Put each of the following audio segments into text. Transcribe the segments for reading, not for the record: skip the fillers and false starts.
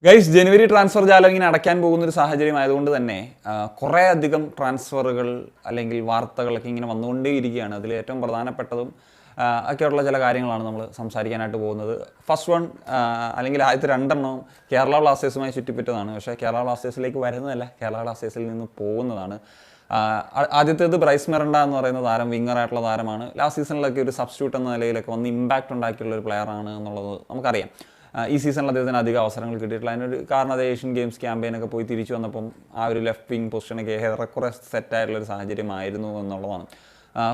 Guys ജനുവരി transfer ജാലം ഇങ്ങനെ അടയ്ക്കാൻ പോകുന്ന ഒരു സാഹചര്യം ആയതുകൊണ്ട് തന്നെ കുറേ അധികം ട്രാൻസ്ഫറുകൾ അല്ലെങ്കിൽ വാർത്തകളൊക്കെ ഇങ്ങനെ വന്നുകൊണ്ടേയിരിക്കുകയാണ്. അതിൽ ഏറ്റവും പ്രധാനപ്പെട്ടതും ഒക്കെയുള്ള ചില കാര്യങ്ങളാണ് നമ്മൾ സംസാരിക്കാനായിട്ട് പോകുന്നത്. ഫസ്റ്റ് വൺ അല്ലെങ്കിൽ ആദ്യത്തെ രണ്ടെണ്ണവും കേരള ബ്ലാസ്റ്റേഴ്സുമായി ചുറ്റിപ്പറ്റതാണ്. പക്ഷേ കേരള ബ്ലാസ്റ്റേഴ്സിലേക്ക് വരുന്നതല്ല, കേരള ബ്ലാസ്റ്റേഴ്സിൽ നിന്ന് പോകുന്നതാണ്. ആദ്യത്തേത് ബ്രൈസ് മെറണ്ട എന്ന് പറയുന്ന താരം, വിങ്ങറായിട്ടുള്ള താരമാണ്. ലാസ്റ്റ് സീസണിലൊക്കെ ഒരു സബ്സ്റ്റിറ്റ്യൂട്ട് എന്ന നിലയിലൊക്കെ വന്ന് ഇമ്പാക്റ്റ് ഉണ്ടാക്കിയുള്ള ഒരു പ്ലെയറാണ് എന്നുള്ളത് നമുക്കറിയാം. ഈ സീസണിൽ അദ്ദേഹത്തിന് അധികം അവസരങ്ങൾ കിട്ടിയിട്ടില്ല. അതിനൊരു കാരണം അത് ഏഷ്യൻ ഗെയിംസ് ക്യാമ്പയിനൊക്കെ പോയി തിരിച്ചു വന്നപ്പം ആ ഒരു ലെഫ്റ്റ് വിങ് പൊസിഷനൊക്കെ ഏറെക്കുറെ സെറ്റായിട്ടുള്ളൊരു സാഹചര്യമായിരുന്നു എന്നുള്ളതാണ്.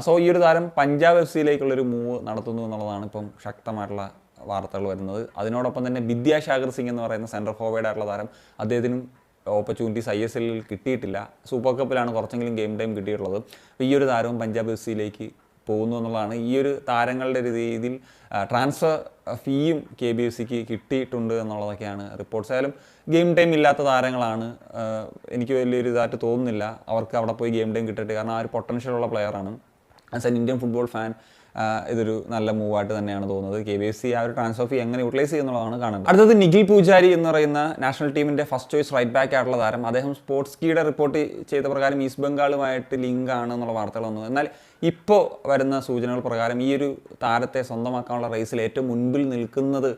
സോ ഈ ഒരു താരം പഞ്ചാബ് എഫ് സിയിലേക്കുള്ളൊരു മൂവ് നടത്തുന്നു എന്നുള്ളതാണ് ഇപ്പം ശക്തമായിട്ടുള്ള വാർത്തകൾ വരുന്നത്. അതിനോടൊപ്പം തന്നെ വിദ്യാസാഗർ സിംഗ് എന്ന് പറയുന്ന സെൻട്രൽ ഫോർവേഡ് ആയിട്ടുള്ള താരം, അദ്ദേഹത്തിനും ഓപ്പർച്യൂണിറ്റീസ് ISL കിട്ടിയിട്ടില്ല. സൂപ്പർ കപ്പിലാണ് കുറച്ചെങ്കിലും ഗെയിം ടൈം കിട്ടിയിട്ടുള്ളത്. അപ്പോൾ ഈ ഒരു താരവും പഞ്ചാബ് എഫ് സിയിലേക്ക് പോകുന്നു എന്നുള്ളതാണ്. ഈ ഒരു താരങ്ങളുടെ ഒരു രീതിയിൽ ട്രാൻസ്ഫർ ഫീയും KBFCക്ക് കിട്ടിയിട്ടുണ്ട് എന്നുള്ളതൊക്കെയാണ് റിപ്പോർട്ട്സ്. ആയാലും ഗെയിം ടൈം ഇല്ലാത്ത താരങ്ങളാണ്. എനിക്ക് വലിയൊരു ഇതായിട്ട് തോന്നുന്നില്ല അവർക്ക് അവിടെ പോയി ഗെയിം ടൈം കിട്ടട്ടെ. കാരണം ആ ഒരു പൊട്ടൻഷ്യലുള്ള പ്ലെയറാണ്. As an Indian football fan ഇതൊരു നല്ല മൂവായിട്ട് തന്നെയാണ് തോന്നുന്നത്. KBFC ആ ഒരു ട്രാൻസ്ഫർ ഫീ എങ്ങനെ യൂട്ടിലൈസ് ചെയ്യുന്നുള്ളതാണ് കാണുന്നത്. അടുത്തത് നിഖിൽ പൂജാരി എന്ന് പറയുന്ന നാഷണൽ ടീമിൻ്റെ ഫസ്റ്റ് ചോയ്സ് റൈറ്റ് ബാക്ക് ആയിട്ടുള്ള താരം. അദ്ദേഹം സ്പോർട്സ് കീയുടെ റിപ്പോർട്ട് ചെയ്ത പ്രകാരം ഈസ്റ്റ് ബംഗാളുമായിട്ട് ലിങ്ക് ആണ് എന്നുള്ള വാർത്തകൾ വന്നു. എന്നാൽ ഇപ്പോൾ വരുന്ന സൂചനകൾ പ്രകാരം ഈ ഒരു താരത്തെ സ്വന്തമാക്കാനുള്ള റേസിൽ ഏറ്റവും മുൻപിൽ നിൽക്കുന്നത്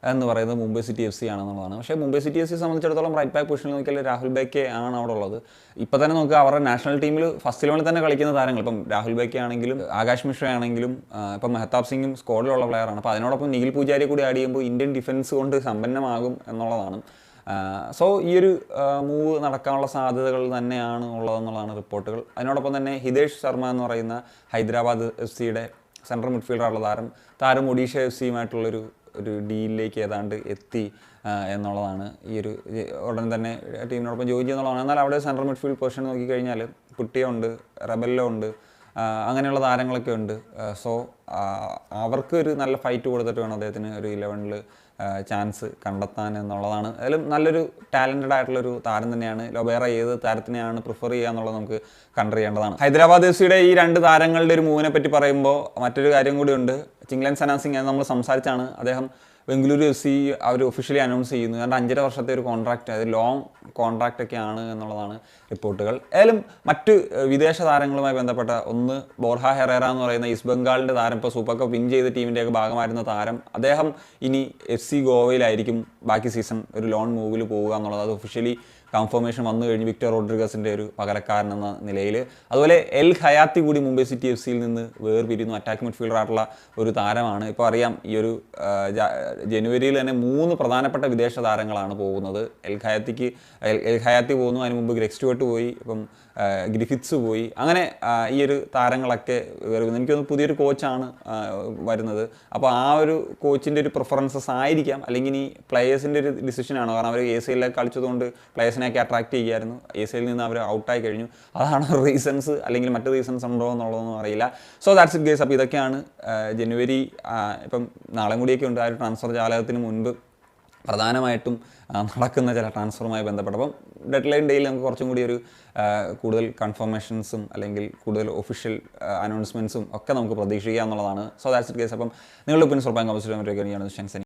എന്ന് പറയുന്നത് മുംബൈ സിറ്റി FC ആണെന്നുള്ളതാണ്. പക്ഷേ മുംബൈ സിറ്റി FC സംബന്ധിച്ചിടത്തോളം റൈറ്റ് ബാക്ക് പൊസിഷനിൽ നോക്കിയാൽ രാഹുൽ ബേക്കെ ആണ് അവിടെ ഉള്ളത്. ഇപ്പോൾ തന്നെ നോക്കുക, അവരുടെ നാഷണൽ ടീമിൽ ഫസ്റ്റ് 11 തന്നെ കളിക്കുന്ന താരങ്ങൾ ഇപ്പം രാഹുൽ ബേക്കെ ആണെങ്കിലും ആകാശ് മിശ്ര ആണെങ്കിലും ഇപ്പം മെഹ്താബ് സിംഗും സ്ക്വാഡിലുള്ള പ്ലെയറാണ്. അപ്പോൾ അതിനോടൊപ്പം നിഖിൽ പൂജാരി കൂടി ആഡ് ചെയ്യുമ്പോൾ ഇന്ത്യൻ ഡിഫൻസ് കൊണ്ട് സമ്പന്നമാകും എന്നുള്ളതാണ്. സോ ഈ ഒരു മൂവ് നടക്കാനുള്ള സാധ്യതകൾ തന്നെയാണ് ഉള്ളതെന്നുള്ളതാണ് റിപ്പോർട്ടുകൾ. അതിനോടൊപ്പം തന്നെ ഹിതേഷ് ശർമ്മ എന്ന് പറയുന്ന ഹൈദരാബാദ് FC യുടെ സെൻട്രൽ മിഡ്ഫീൽഡറുള്ള താരം ഒഡീഷ FC യുമായിട്ടുള്ളൊരു ഡീലിലേക്ക് ഏതാണ്ട് എത്തി എന്നുള്ളതാണ്. ഈ ഒരു ഉടൻ തന്നെ ടീമിനോടൊപ്പം ജോയിൻ ചെയ്യുന്നുള്ളതാണ്. എന്നാൽ അവിടെ സെൻട്രൽ മിഡ്ഫീൽഡ് പൊസിഷൻ നോക്കിക്കഴിഞ്ഞാൽ പുട്ടിയുണ്ട്, റെബല്ലോ ഉണ്ട്, അങ്ങനെയുള്ള താരങ്ങളൊക്കെ ഉണ്ട്. സോ അവർക്ക് ഒരു നല്ല ഫൈറ്റ് കൊടുത്തിട്ട് വേണം അദ്ദേഹത്തിന് ഒരു 11ൽ ചാൻസ് കണ്ടെത്താൻ എന്നുള്ളതാണ്. അതിലും നല്ലൊരു ടാലൻറ്റഡ് ആയിട്ടുള്ളൊരു താരം തന്നെയാണ്. ലൊബേറ ഏത് താരത്തിനെയാണ് പ്രിഫർ ചെയ്യുക എന്നുള്ളത് നമുക്ക് കണ്ടറിയേണ്ടതാണ്. ഹൈദരാബാദ് FC യുടെ ഈ രണ്ട് താരങ്ങളുടെ ഒരു മൂവിനെ പറ്റി പറയുമ്പോൾ മറ്റൊരു കാര്യം കൂടിയുണ്ട്. ചിങ്ലൻ സന സിംഗ് നമ്മൾ സംസാരിച്ചാണ്. അദ്ദേഹം ബംഗളൂരു FC അവർ ഒഫീഷ്യലി അനൗൺസ് ചെയ്യുന്നു. കാരണം 5.5 വർഷത്തെ ഒരു കോൺട്രാക്റ്റ്, അത് ലോങ് കോൺട്രാക്റ്റ് ഒക്കെയാണ് എന്നുള്ളതാണ് റിപ്പോർട്ടുകൾ. ഏതായാലും മറ്റ് വിദേശ താരങ്ങളുമായി ബന്ധപ്പെട്ട ഒന്ന് ബോർഹ ഹെറേറ എന്ന് പറയുന്ന ഈസ്റ്റ് ബംഗാളിൻ്റെ താരം, ഇപ്പോൾ സൂപ്പർ കപ്പ് വിൻ ചെയ്ത ടീമിൻ്റെയൊക്കെ ഭാഗമായിരുന്ന താരം, അദ്ദേഹം ഇനി FC ഗോവയിലായിരിക്കും ബാക്കി സീസൺ ഒരു ലോൺ മൂവിൽ പോവുക എന്നുള്ളത്. അത് ഒഫീഷ്യലി കൺഫർമേഷൻ വന്നു കഴിഞ്ഞ് വിക്ടർ റോഡ്രിഗസിൻ്റെ ഒരു പകരക്കാരൻ എന്ന നിലയിൽ. അതുപോലെ എൽ ഹയാത്തി കൂടി മുംബൈ സിറ്റി FC യിൽ നിന്ന് വേർപിരിയുന്നു. അറ്റാക്ക് മിഡ്ഫീൽഡറായിട്ടുള്ള ഒരു താരമാണ്. ഇപ്പോൾ അറിയാം, ഈ ഒരു ജനുവരിയിൽ തന്നെ 3 പ്രധാനപ്പെട്ട വിദേശ താരങ്ങളാണ് പോകുന്നത്. എൽ ഹയാത്തി പോകുന്നു, അതിന് മുമ്പ് ഗ്രെഗ് സ്റ്റുവർട്ട് പോയി, ഇപ്പം ഗ്രിഫിത്സ് പോയി. അങ്ങനെ ഈ ഒരു താരങ്ങളൊക്കെ വരുന്നത്. എനിക്കൊന്ന് പുതിയൊരു കോച്ചാണ് വരുന്നത്. അപ്പോൾ ആ ഒരു കോച്ചിൻ്റെ ഒരു പ്രിഫറൻസസ് ആയിരിക്കാം, അല്ലെങ്കിൽ ഈ പ്ലെയേഴ്സിൻ്റെ ഒരു ഡിസിഷനാണ്. കാരണം അവർ ACL കളിച്ചതുകൊണ്ട് പ്ലെയേഴ്സിനെയൊക്കെ അട്രാക്ട് ചെയ്യായിരുന്നു. ACL നിന്ന് അവർ ഔട്ടായി കഴിഞ്ഞു. അതാണ് റീസൺസ്, അല്ലെങ്കിൽ മറ്റ് റീസൺസ് ഉണ്ടോ എന്നുള്ളതൊന്നും അറിയില്ല. So that's it guys. അപ്പോൾ ഇതൊക്കെയാണ് ജനുവരി, ഇപ്പം നാളെ കൂടിയൊക്കെ ഉണ്ട് ആ ഒരു ട്രാൻസ്ഫർ ജാലകത്തിന് മുൻപ് പ്രധാനമായിട്ടും നടക്കുന്ന ചില ട്രാൻസ്ഫറുമായി ബന്ധപ്പെട്ടപ്പം ഡെഡ് ലൈൻ ഡേയിൽ നമുക്ക് കുറച്ചും കൂടി ഒരു കൂടുതൽ കൺഫർമേഷൻസും അല്ലെങ്കിൽ കൂടുതൽ ഒഫീഷ്യൽ അനൗൺസ്മെൻറ്റ്സും ഒക്കെ നമുക്ക് പ്രതീക്ഷിക്കുക എന്നുള്ളതാണ്. So that's it guys. അപ്പം നിങ്ങളുടെ ഒപ്പീനിയൻസ് ഉറപ്പായും കമന്റ് ചെയ്യാൻ പറ്റുകയാണ്.